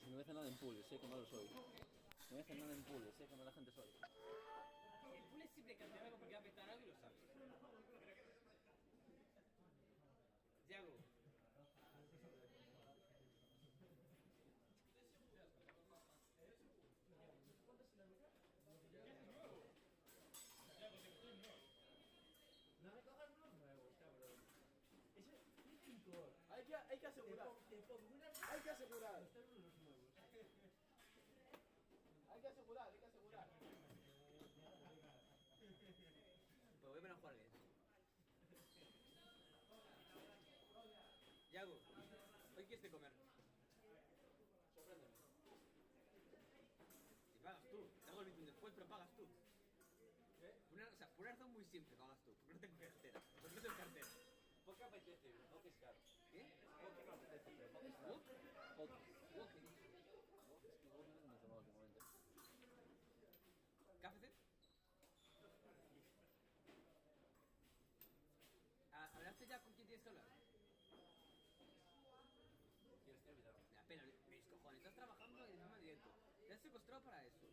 Si no me dicen nada en pool, sé que no lo soy. No me dicen nada en pool, sé que mala gente soy. El pool es siempre cantar algo porque va a petar algo y lo sabes. Yago. No me cojas unos nuevos, cabrón. Eso es 5. Hay que asegurar. Te pongo una... Hay que asegurar. Están unos nuevos. Hay que asegurar, hay que asegurar. Pues voy a poner a jugar bien. Yago, hoy quieres de comer. Sorpréndeme. Si pagas tú, te hago el meeting después, pero pagas tú. ¿Qué? Por una razón muy simple, pagas tú. Porque no tengo cartera. Porque no tengo cartera. ¿Por qué apetece? ¿No que es caro? ¿Qué? ¿Por qué no apetece? Pero ¿por qué es caro? ¿Wok? ¿Por ¿Wok? ¿Qué dices? qué? Es que vos no me tomado últimamente. ¿KFC? ¿Hablaste ya con quién tienes que hablar? Tienes que evitarlo. Ya, pero mis cojones, estás trabajando en forma directo. Te has secuestrado para eso.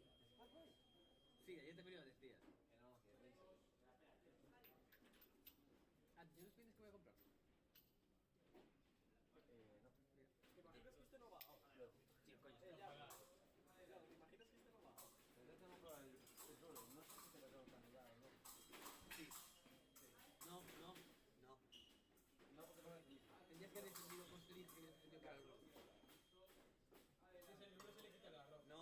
Sí, ayer te he venido a decir. Que no, que veis. Ah, ¿tienes pintas que voy a comprar? No. Mira. ¿Te imaginas que este no va ahora? Luego. Sí, coño. Ya. Ya, ¿te imaginas que este no va ahora? Tendré que comprar el rolo. No sé si te lo tengo candidato o no. Sí. No. No, porque no es Tendrías que haber defendido con tu que habías defendido para el rol. El duro se le quita el arroz. No,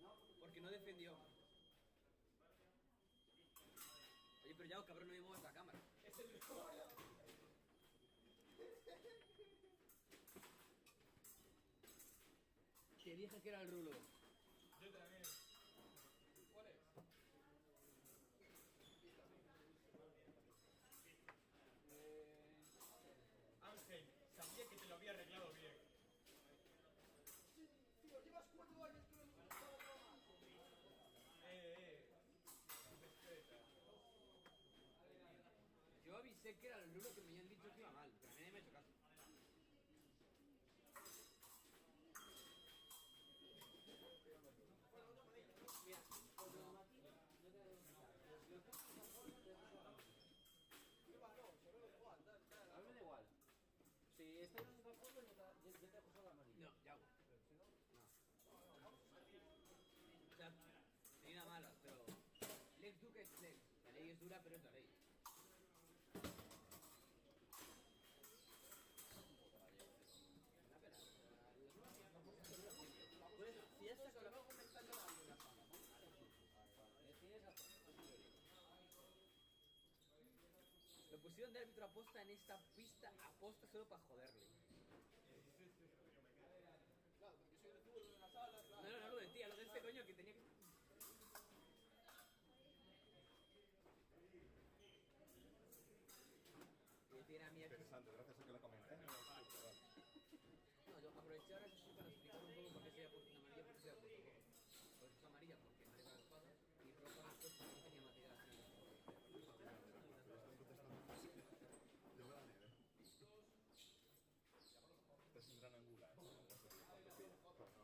No, porque no defendió. Oye, pero ya, cabrón, no me muevas la cámara. Es el duro. Te dije que era el rulo. Yo también. ¿Cuál es? Ángel, sabía que te lo había arreglado bien. tío, llevas 4 años que no hemos estado trabajando. Respeta. Yo avisé que era el rulo que me habían dicho que iba mal, pero a mí nadie me ha hecho caso. Mira, A mí me da igual. Si estáis en un fondo, ya te he puesto la amarilla. no, ya hago. No. O sea, ni una mala, pero... Lex Duke es Lex. La ley es dura, pero es la ley. Una pena. Pues, si es eso, luego me están dando una fama. Tienes razón. Lo pusieron de árbitro aposta en esta pista, aposta solo para joderle. Claro, porque soy el fútbol de la sala, claro. No lo de ti, a lo de este coño que tenía que... Y tiene a mí aquí... Interesante, gracias a que lo comenté. No, yo aproveché ahora eso para explicar un poco por qué se había puesto una amarilla, por qué se había puesto roja. Pues es amarilla porque me la espada y roja después porque no tenía material así. Yo veo la nieve. Este es un gran angular. No sé cuánto pide. Ha perdido la gana.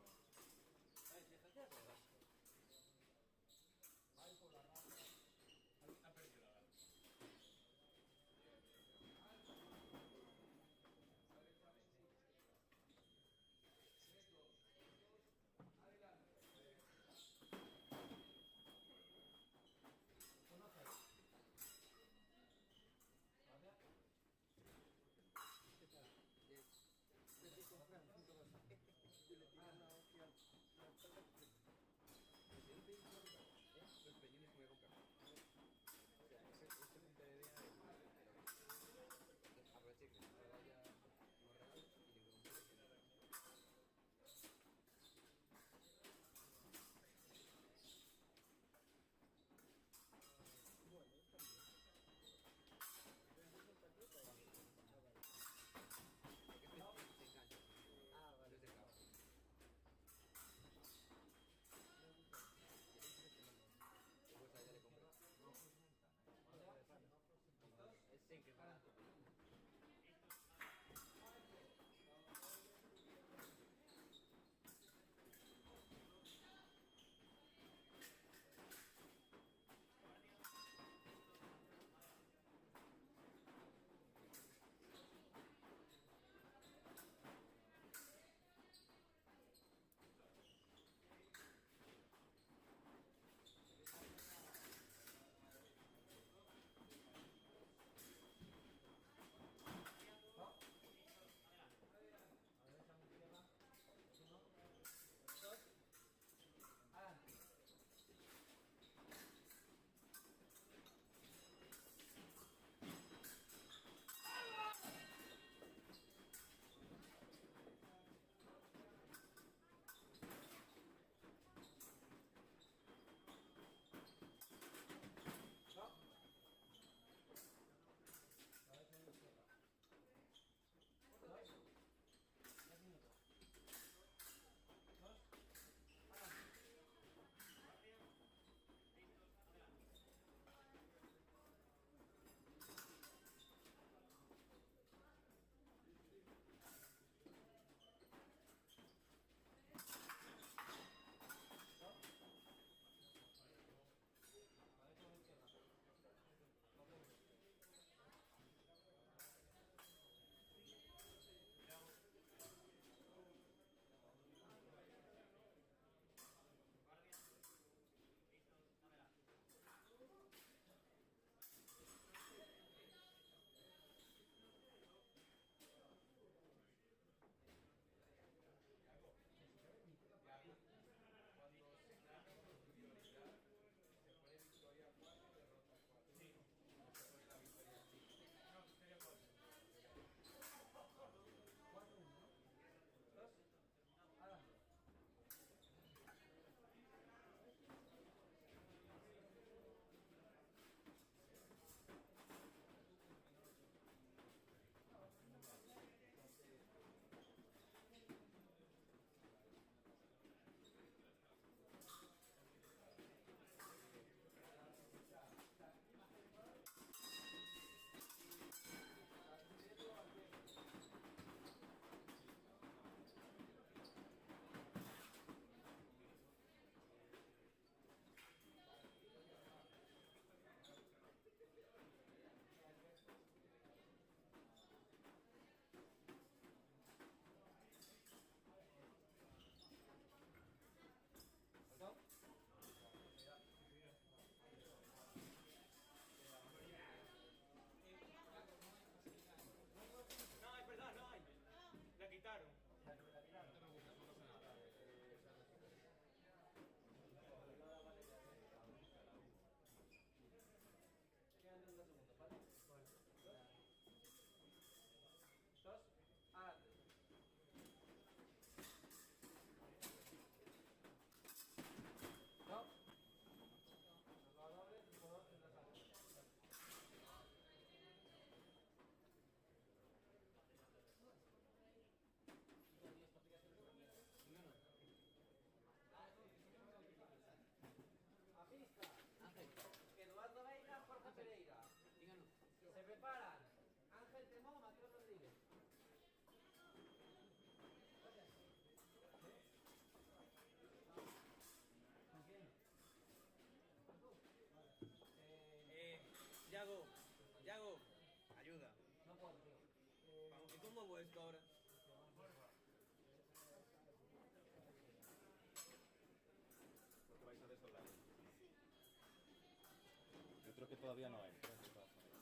otro que todavía no entra.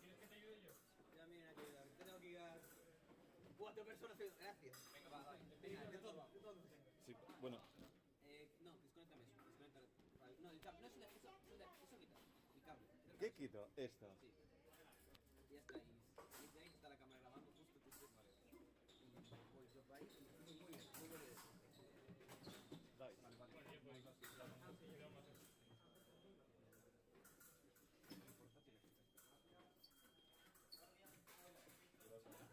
¿Quieres que te ayude yo? Ya mira, que tengo que ir a 4 personas. Gracias. Venga, va, va. Venga, de todo. Sí, bueno, No, desconéctame eso. Desconéctalo. Vale, no, el cable. No, eso quita. El cable. ¿qué quito? Esto. Sí. Ya está. Y desde ahí está la cámara grabando justo tu vale. Y pues lo vais. Muy bien, muy bien. Dai. Vale, vale. Bueno, yo puedo ir. Y luego más.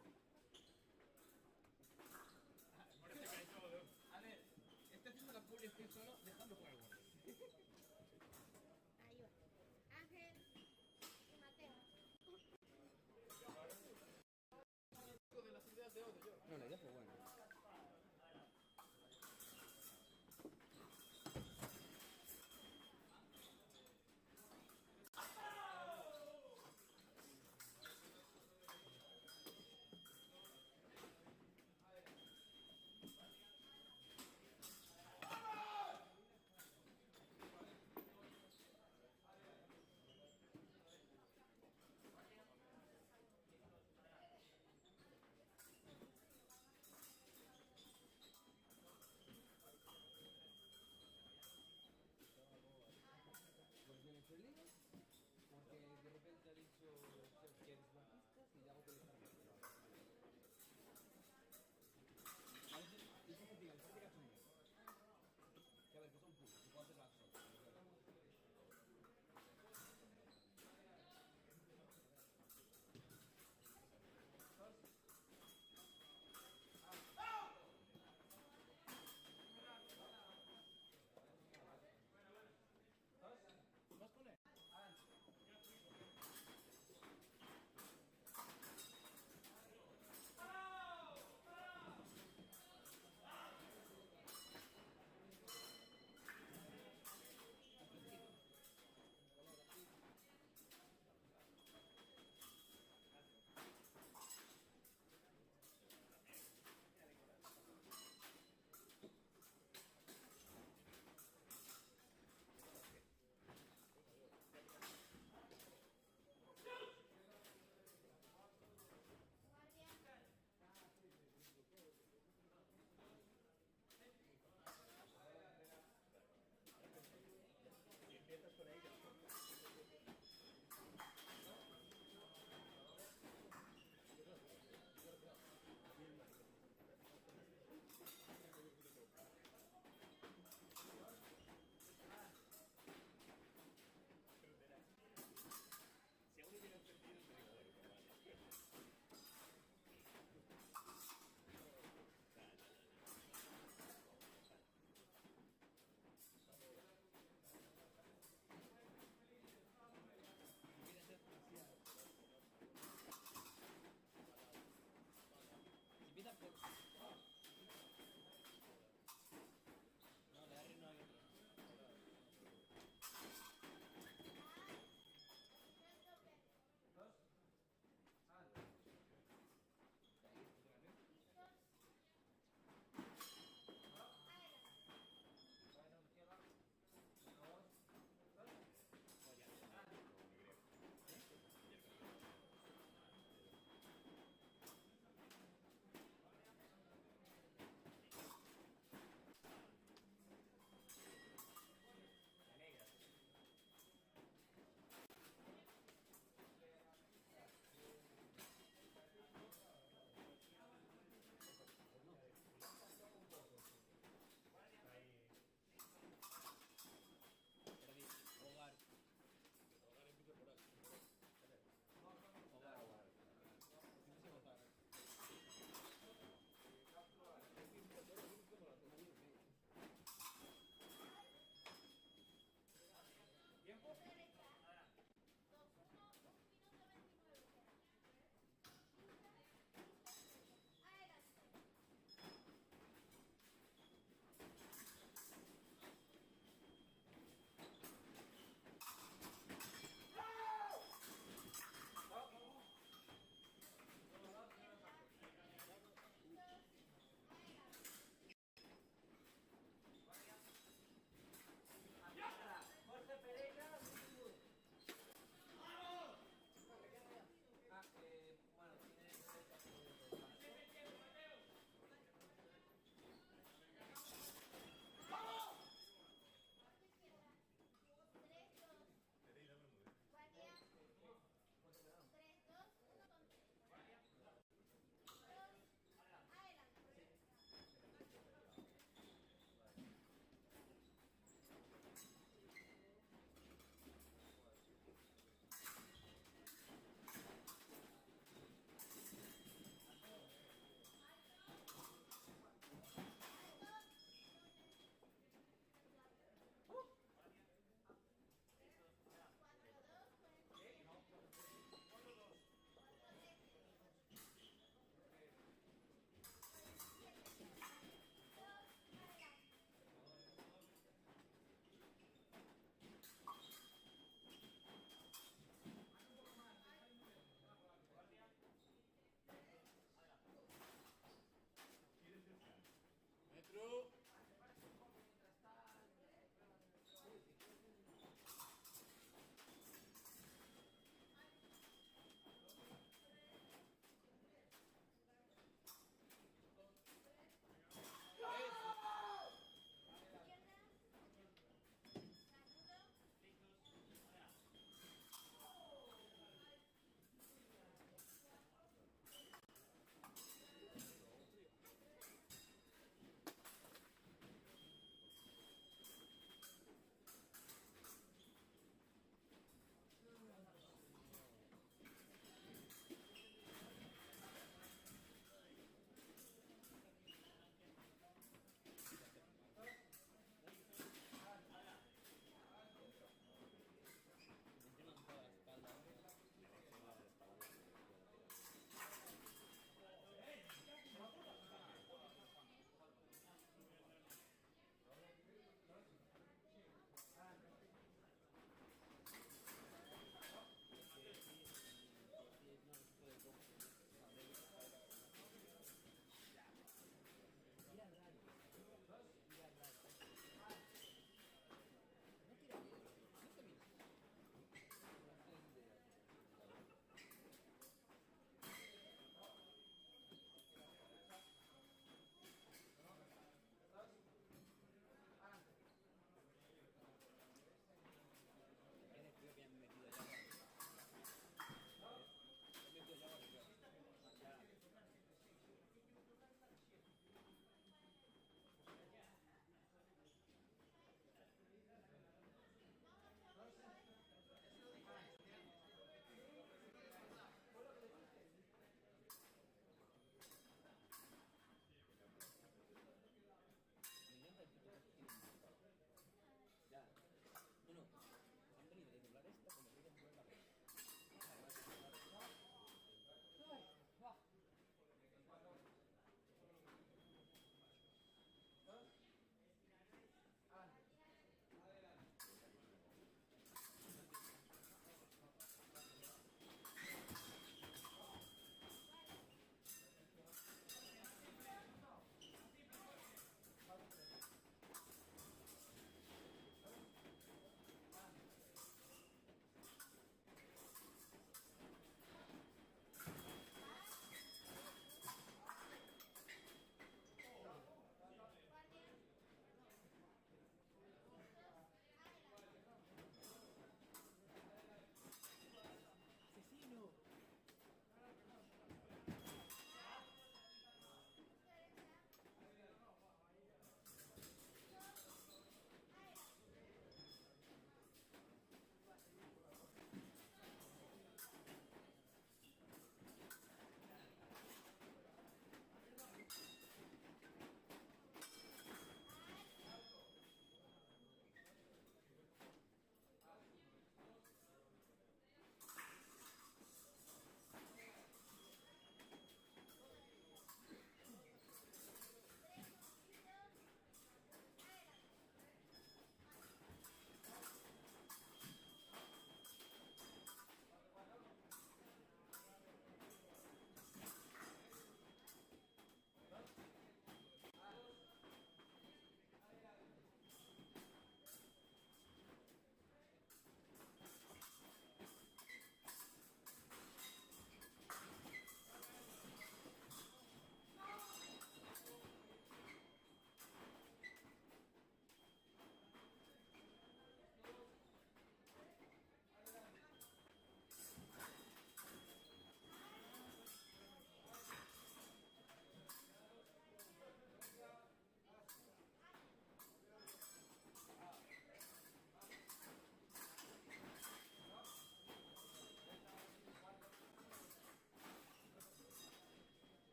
Ahora se cae todo. A ver, estoy haciendo la publi, estoy solo, dejando jugar el guardia. Ahí va. Ángel y Mateo. No, la idea fue buena.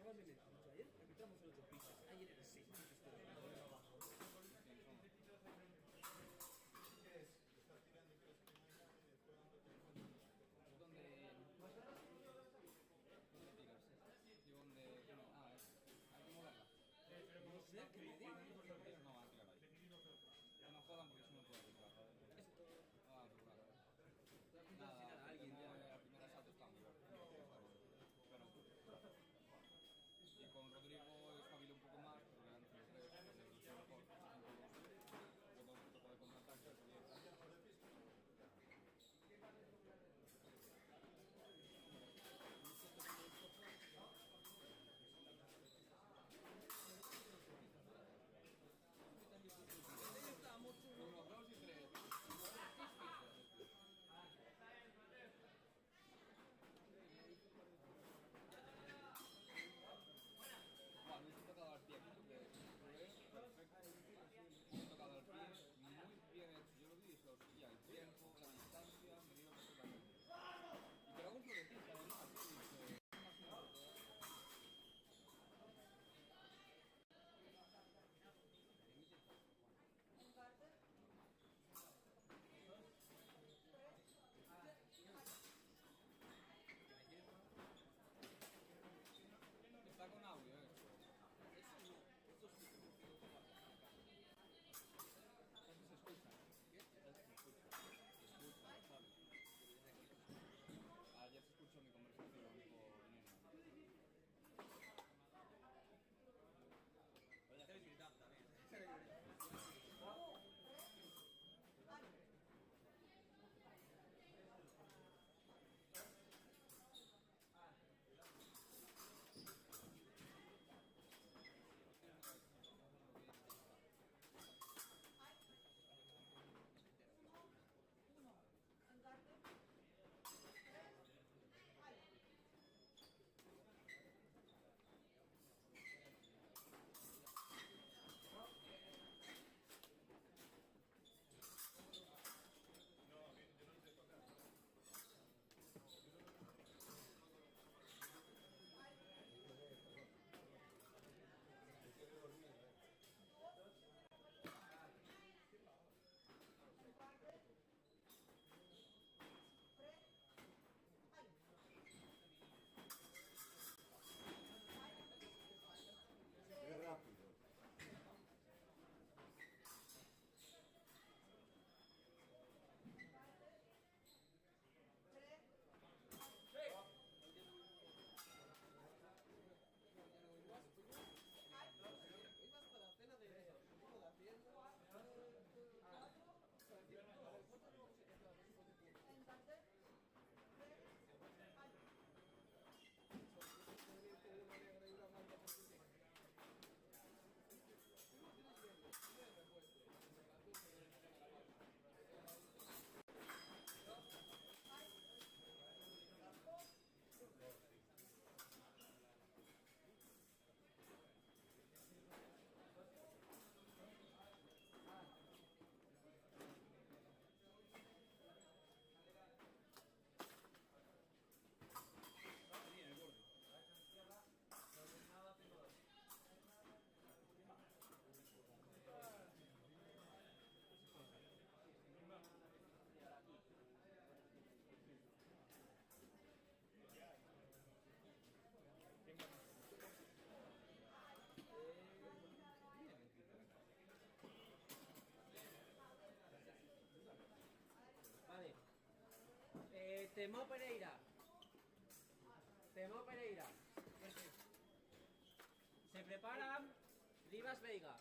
acabas de mentir. Ayer arbitramos el 8 pisos. Ayer era 6 pisos. Está con audio, Ayer se escuchó mi conversación con Nena. Voy a hacer gritando también. Vale. Temo Pereira. Temo Pereira. Se preparan Rivas Veiga.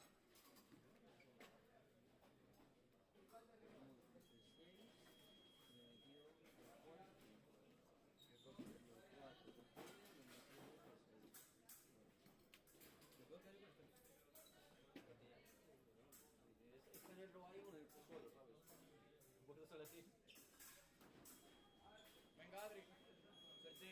Es tenerlo ahí con el suelo, ¿sabes? Puedo hacer así. Venga, Adri. Sí.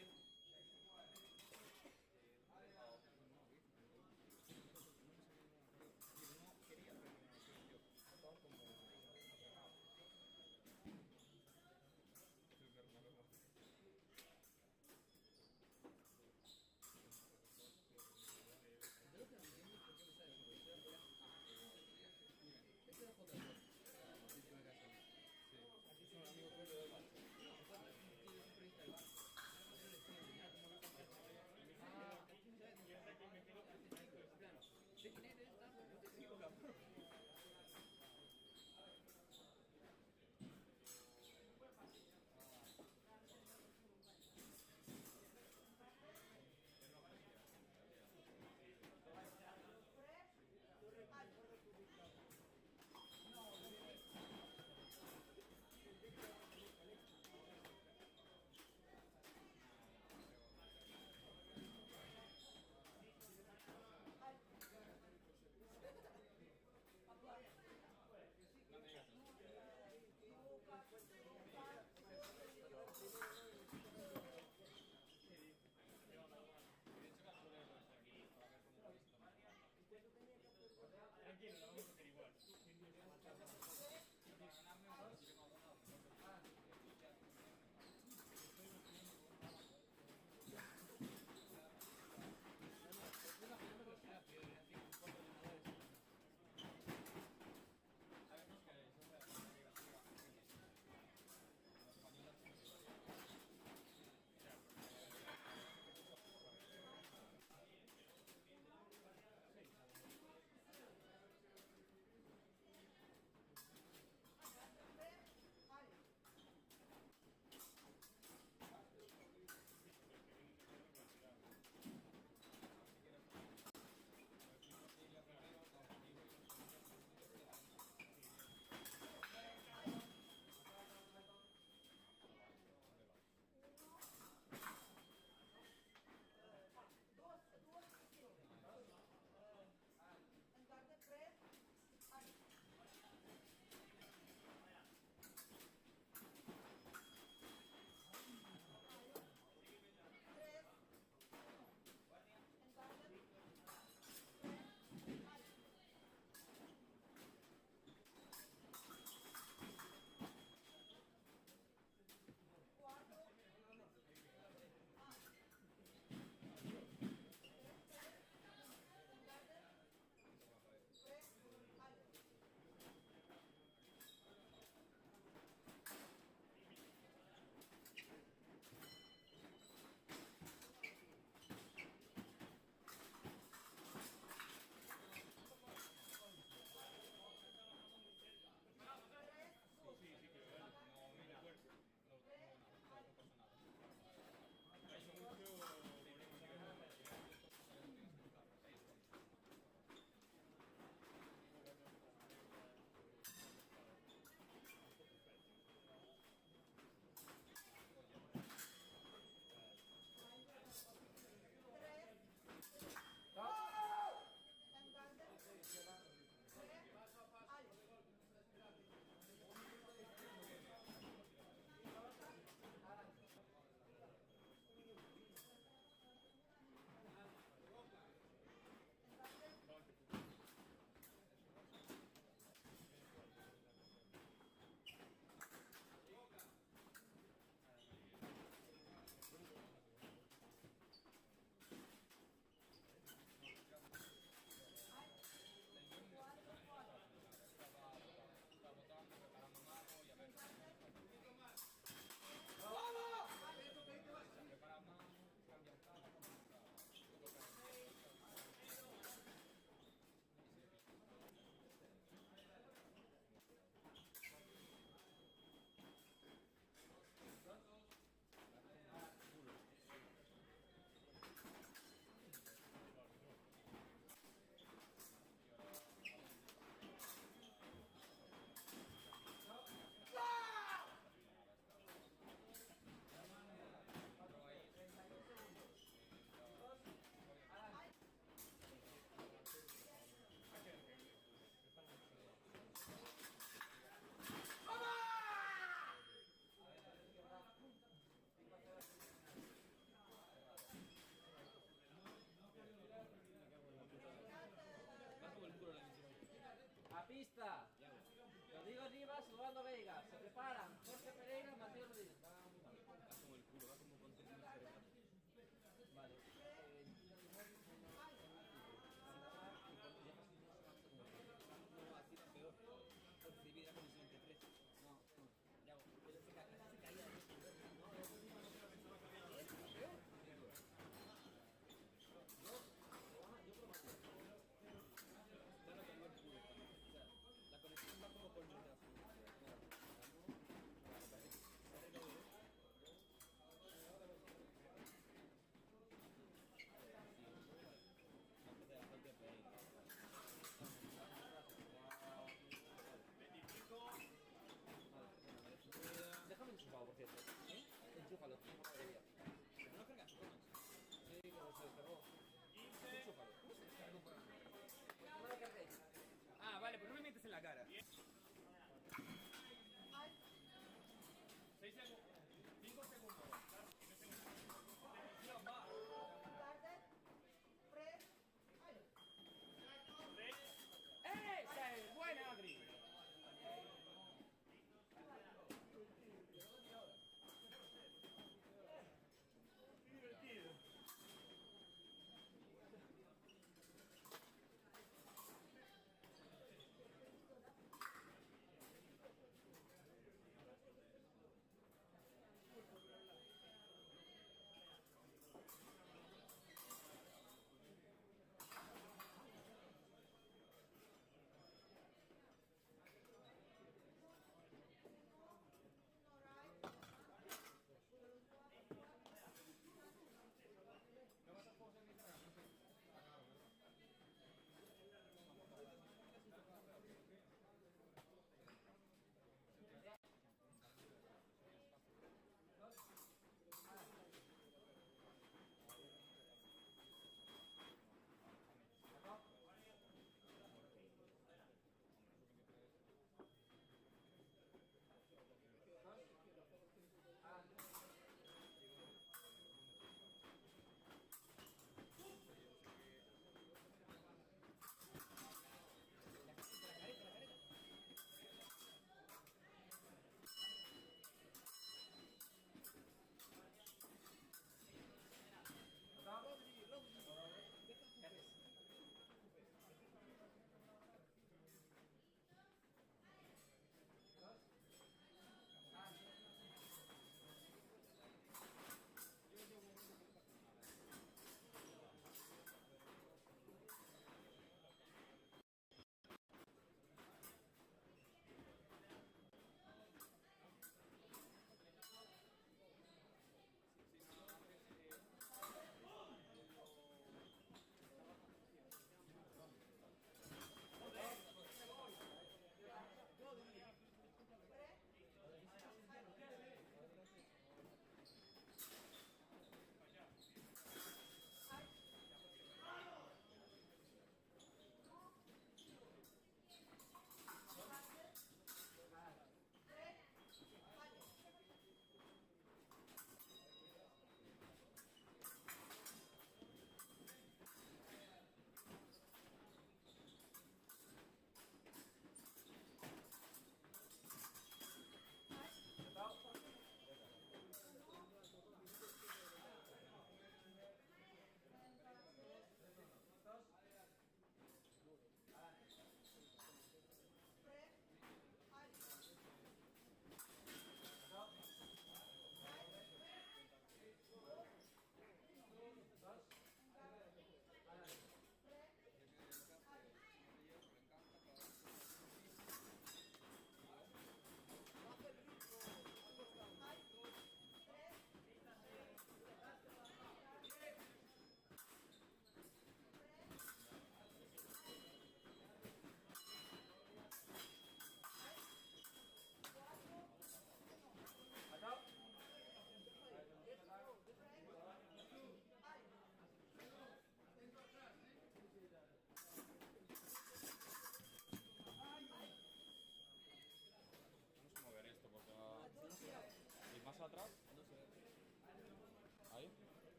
tranquilo, lo vamos a hacer igual. A pista. Rodrigo Rivas, Rolando Veiga. Se preparan. Jorge Pereira, Mateo Rodríguez. Va como el culo, va como contenido cerebral. Vale. No, así es peor. Recibir a comisión de 3. No, ya vos. Se caía. La conexión va como por mitad.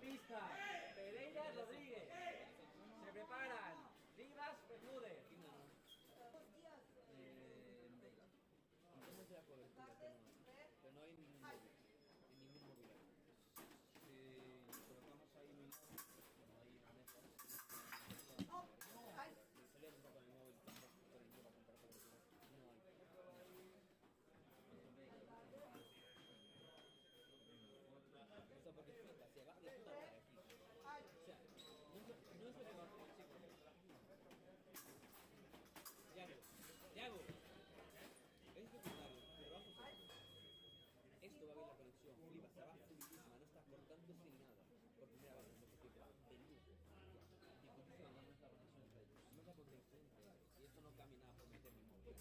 pista. Pereira, Rodríguez. Se preparan. Rivas, Bermúdez. Entonces la cobertura que no hay. Pero no hay ningún móvil. En ningún móvil hay. Si colocamos ahí mi no hay mesas. Salía un poco en el móvil tampoco, con el para comprar cobertura. No hay. O sea, porque fíjate, hacia abajo de puta madre aquí. O sea, no es lo que va a hacer, chicos. Yago. Es secundario, pero bajo segundo. Esto va a ver la conexión. Flipa, se va fluidísima, no está cortándose ni nada. Por primera vez en mucho tiempo. De luz. Dificultísima, no es la conexión entre ellos. No es la conexión entre ellos. Y esto no cambia nada por meter mi móvil.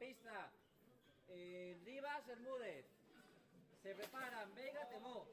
Pista. Rivas, Bermúdez. Se preparan, Vega, Temó.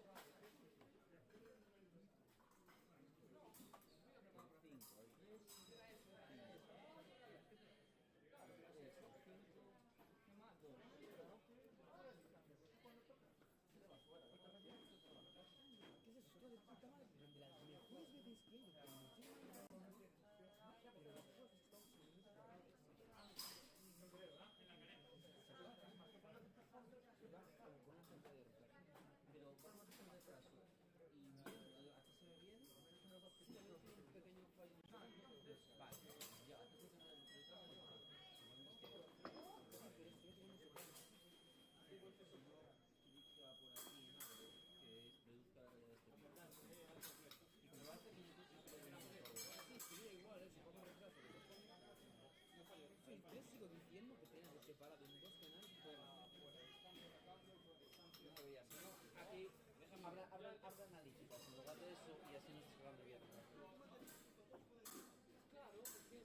Pero vamos a hacer un retraso. Y aquí se ve bien. Sí, hay un pequeño fallo. Vale, ya, entonces el retraso. Que va por aquí en algo, que es reduzca la calidad de este pintazo. Y como va a hacer 500 y se ve todo. Sí, sería igual, si pongo retraso, que se pone. Sí, yo sigo diciendo que tenía que separar en dos canales fuera. No se veía, sino aquí habrá analíticas en lugar de eso y así nos se van de bien. Claro, porque